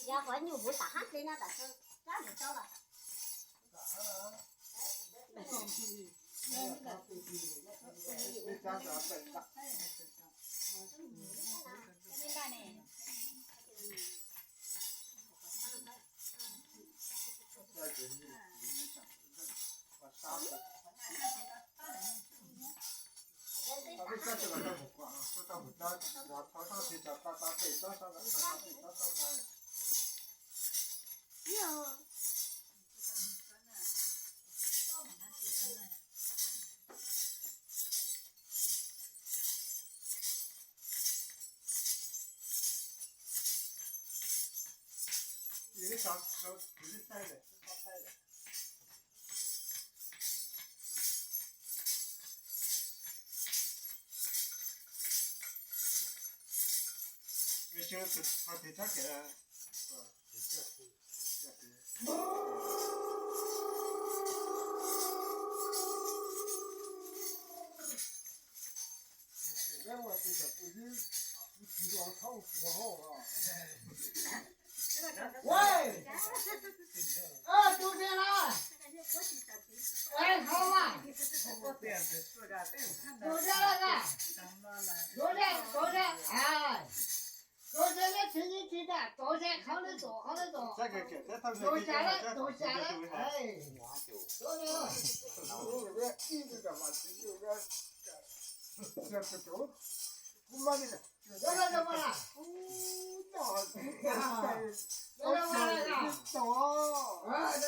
要换牛不大哈子呢，但是哪里找了？喂，就这了。哎，好嘛。就这了个。就这，哎。就这个听你听的，就这好的做，好的做。就下来，哎。就这了。怎么了？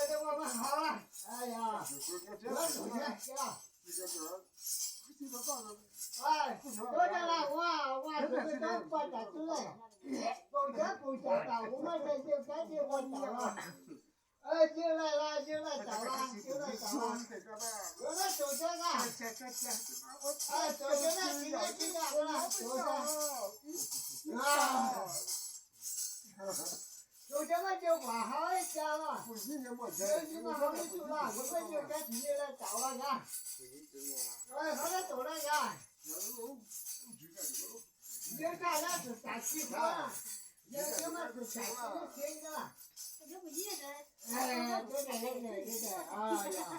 这我们好了。哎呀，哎，多着了，我这个不打主任，不晓得，我们这就赶紧我找了。就来了，就来找了。有的就这个。就这个，今天这个了，就这个就挂好的家了。你们好的做了，我们就赶紧来找了个。好的做了个。有啥那是啥情况？有什么是啥情况？这不也的？哎，对，哎呀，好，这个好。